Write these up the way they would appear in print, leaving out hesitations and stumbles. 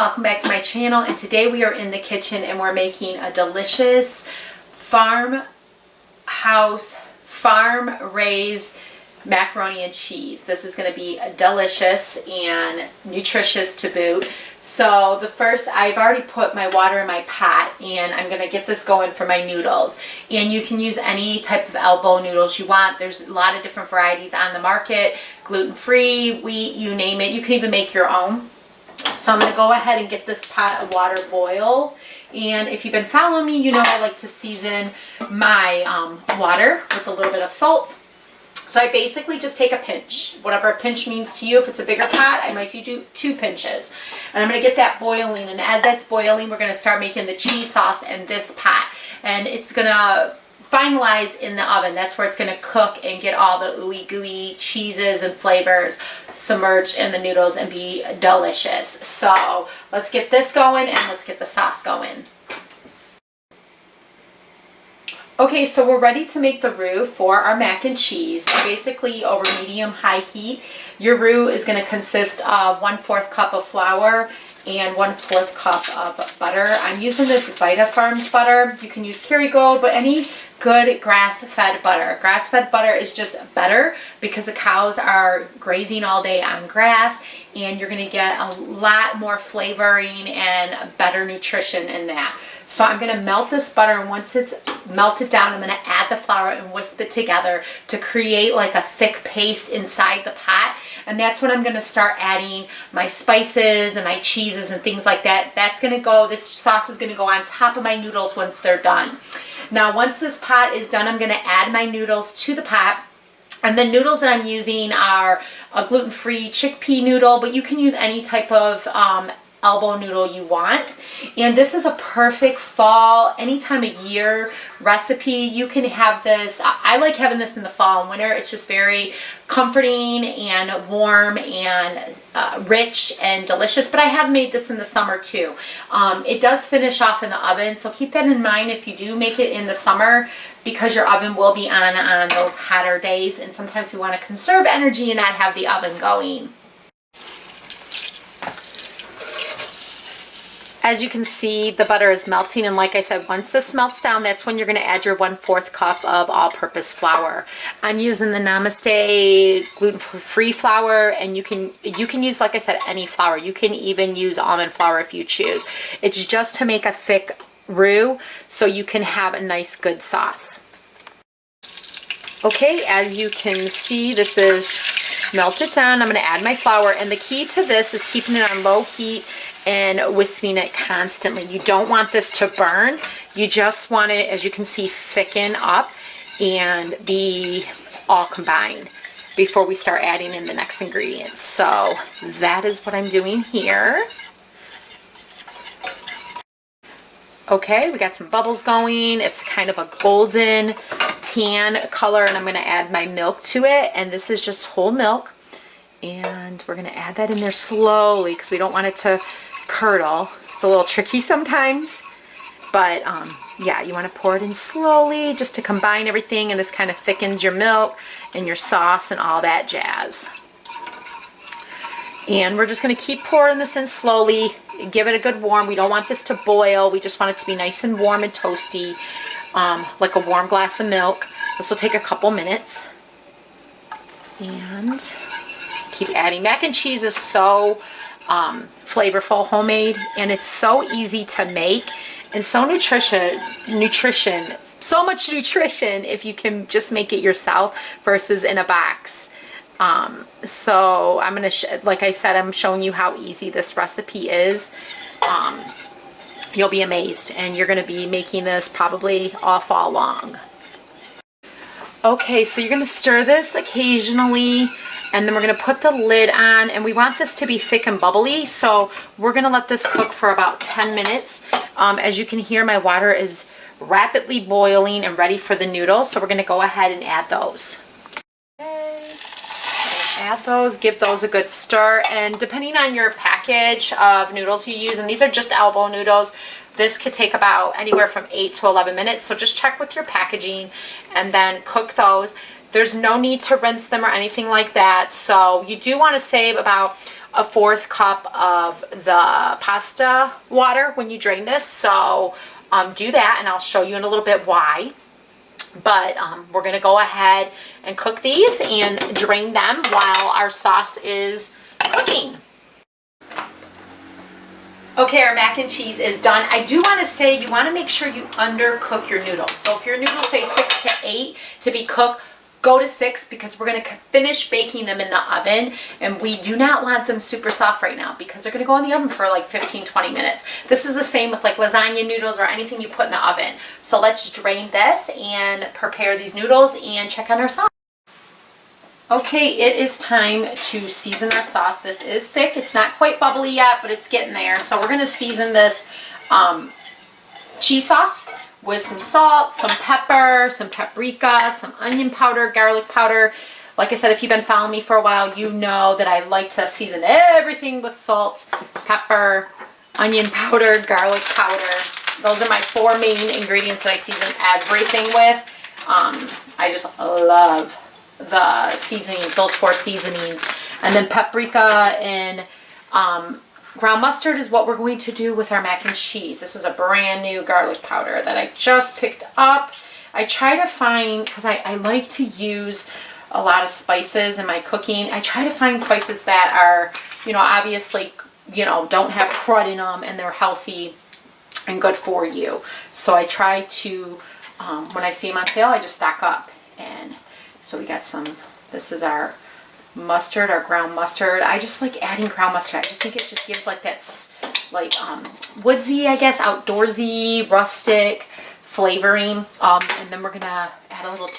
welcome back to my channel. And today we are in the kitchen and we're making a delicious farm raised macaroni and cheese. This is going to be delicious and nutritious to boot. So I've already put my water in my pot and I'm going to get this going for my noodles. And you can use any type of elbow noodles you want. There's a lot of different varieties on the market, gluten-free, wheat, you name it. You can even make your own. So I'm going to go ahead and get this pot of water boil. And if you've been following me, you know I like to season my water with a little bit of salt. So I basically just take a pinch, whatever a pinch means to you. If it's a bigger pot, I might do 2 pinches. And I'm going to get that boiling. And as that's boiling, we're going to start making the cheese sauce in this pot. And it's going to finalize in the oven. That's where it's going to cook and get all the ooey gooey cheeses and flavors submerged in the noodles and be delicious. So let's get this going and let's get the sauce going. Okay, so we're ready to make the roux for our mac and cheese. Basically over medium-high heat. Your roux is going to consist of 1/4 cup of flour and 1/4 cup of butter. I'm using this Vita Farms butter. You can use Kerrygold, but any good grass-fed butter. Grass-fed butter is just better because the cows are grazing all day on grass and you're going to get a lot more flavoring and better nutrition in that. So I'm going to melt this butter, and once it's melted down, I'm going to add the flour and whisk it together to create like a thick paste inside the pot. And that's when I'm going to start adding my spices and my cheeses and things like that. This sauce is going to go on top of my noodles once they're done. Now, once this pot is done, I'm going to add my noodles to the pot. And the noodles that I'm using are a gluten-free chickpea noodle, but you can use any type of elbow noodle you want. And this is a perfect fall, any time of year recipe. You can have this. I like having this in the fall and winter. It's just very comforting and warm and rich and delicious. But I have made this in the summer too. It does finish off in the oven, so keep that in mind if you do make it in the summer, because your oven will be on those hotter days, and sometimes we want to conserve energy and not have the oven going. As you can see, the butter is melting, and like I said, once this melts down, that's when you're going to add your 1/4 cup of all-purpose flour. I'm using the Namaste gluten-free flour, and you can use, like I said, any flour. You can even use almond flour if you choose. It's just to make a thick roux so you can have a nice good sauce. Okay, as you can see, this is melted down. I'm going to add my flour, and the key to this is keeping it on low heat and whisking it constantly. You don't want this to burn. You just want it, as you can see, thicken up and be all combined before we start adding in the next ingredients. So that is what I'm doing here. Okay, we got some bubbles going. It's kind of a golden tan color, and I'm going to add my milk to it, and this is just whole milk. And we're going to add that in there slowly because we don't want it to curdle. It's a little tricky sometimes, but yeah, you want to pour it in slowly just to combine everything, and this kind of thickens your milk and your sauce and all that jazz. And we're just going to keep pouring this in slowly. Give it a good warm. We don't want this to boil. We just want it to be nice and warm and toasty, like a warm glass of milk. This will take a couple minutes. And keep adding. Mac and cheese is so flavorful, homemade, and it's so easy to make, and so so much nutrition if you can just make it yourself versus in a box. So I'm going to, like I said, I'm showing you how easy this recipe is. You'll be amazed, and you're going to be making this probably all fall long. Okay, so you're going to stir this occasionally, and then we're going to put the lid on, and we want this to be thick and bubbly, so we're going to let this cook for about 10 minutes. As you can hear, my water is rapidly boiling and ready for the noodles, so we're going to go ahead and add those. Okay. Add those, give those a good stir, and depending on your package of noodles you use, and these are just elbow noodles, this could take about anywhere from 8 to 11 minutes, so just check with your packaging and then cook those. There's no need to rinse them or anything like that, so you do want to save about a 1/4 cup of the pasta water when you drain this. So do that, and I'll show you in a little bit why. But we're going to go ahead and cook these and drain them while our sauce is cooking. Okay, our mac and cheese is done. I do want to say you want to make sure you undercook your noodles. So if your noodles say 6 to 8 to be cooked, go to 6 because we're going to finish baking them in the oven, and we do not want them super soft right now because they're going to go in the oven for like 15-20 minutes. This is the same with like lasagna noodles or anything you put in the oven. So let's drain this and prepare these noodles and check on our sauce. Okay, it is time to season our sauce. This is thick. It's not quite bubbly yet, but it's getting there. So we're going to season this cheese sauce with some salt, some pepper, some paprika, some onion powder, garlic powder. Like I said, if you've been following me for a while, you know that I like to season everything with salt, pepper, onion powder, garlic powder. Those are my 4 main ingredients that I season everything with. I just love the seasonings, those 4 seasonings. And then paprika and ground mustard is what we're going to do with our mac and cheese. This is a brand new garlic powder that I just picked up. I try to find, because I like to use a lot of spices in my cooking, I try to find spices that are, you know, obviously, you know, don't have crud in them and they're healthy and good for you. So I try to, when I see them on sale, I just stock up. And so we got some, this is our mustard, our ground mustard. I just like adding ground mustard. I just think it just gives like that like woodsy, I guess, outdoorsy, rustic flavoring. And then we're gonna add a little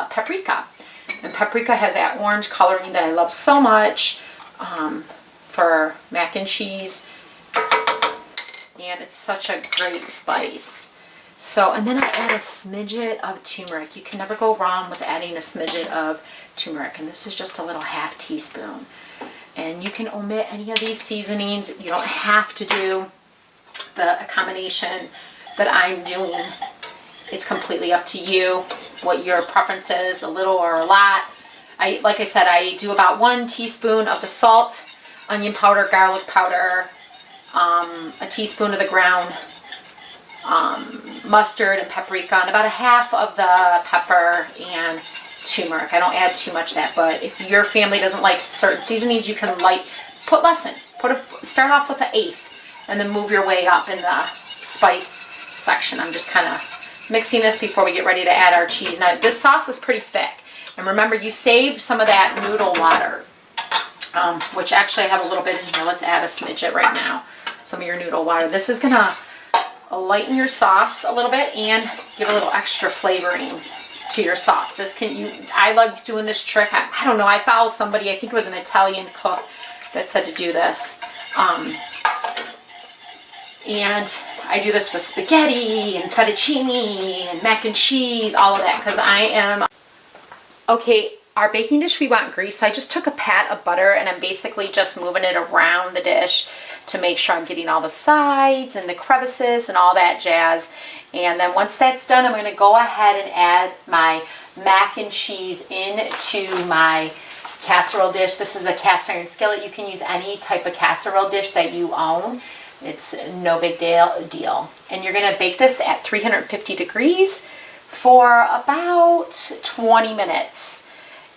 paprika. And paprika has that orange coloring that I love so much for mac and cheese. And it's such a great spice. So, and then I add a smidget of turmeric. You can never go wrong with adding a smidget of turmeric. And this is just a little 1/2 teaspoon. And you can omit any of these seasonings. You don't have to do the combination that I'm doing. It's completely up to you, what your preference is, a little or a lot. Like I said, I do about 1 teaspoon of the salt, onion powder, garlic powder, a teaspoon of the ground mustard and paprika, and about 1/2 of the pepper and turmeric. I don't add too much of that, but if your family doesn't like certain seasonings, you can put less in. Start off with 1/8 and then move your way up in the spice section. I'm just kind of mixing this before we get ready to add our cheese. Now this sauce is pretty thick, and remember you save some of that noodle water, which actually I have a little bit in here. Let's add a smidget right now. Some of your noodle water. This is gonna lighten your sauce a little bit and give a little extra flavoring to your sauce. I like doing this trick. I don't know, I follow somebody, I think it was an Italian cook that said to do this. And I do this with spaghetti and fettuccine and mac and cheese, all of that, because I am... Okay, our baking dish, we want grease. So I just took a pat of butter and I'm basically just moving it around the dish to make sure I'm getting all the sides and the crevices and all that jazz. And then once that's done, I'm going to go ahead and add my mac and cheese into my casserole dish. This is a cast iron skillet. You can use any type of casserole dish that you own. It's no big deal. And you're going to bake this at 350 degrees for about 20 minutes.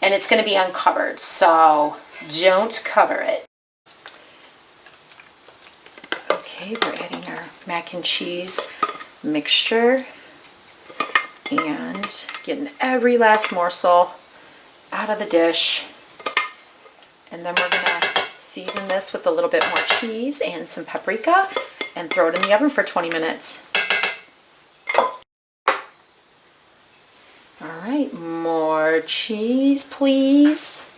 And it's going to be uncovered, so don't cover it. Okay, we're adding our mac and cheese mixture and getting every last morsel out of the dish. And then we're going to season this with a little bit more cheese and some paprika and throw it in the oven for 20 minutes. All right, more cheese, please,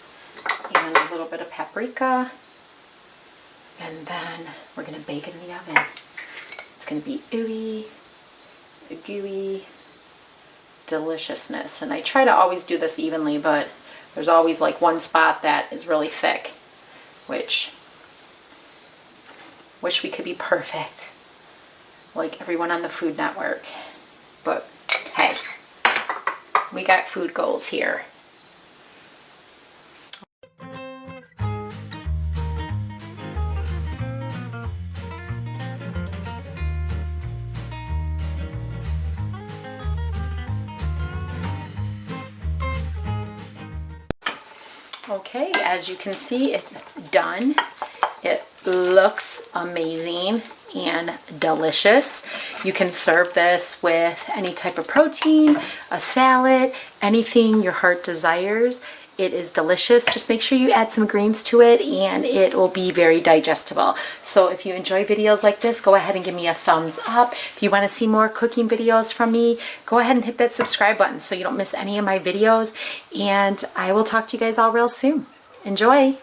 and a little bit of paprika. And then we're going to bake it in the oven. It's going to be ooey, gooey deliciousness. And I try to always do this evenly, but there's always like one spot that is really thick, which wish we could be perfect like everyone on the Food Network. But hey, we got food goals here. Okay, as you can see, it's done. It looks amazing and delicious. You can serve this with any type of protein, a salad, anything your heart desires. It is delicious. Just make sure you add some greens to it and it will be very digestible. So if you enjoy videos like this, go ahead and give me a thumbs up. If you want to see more cooking videos from me, go ahead and hit that subscribe button so you don't miss any of my videos. And I will talk to you guys all real soon. Enjoy!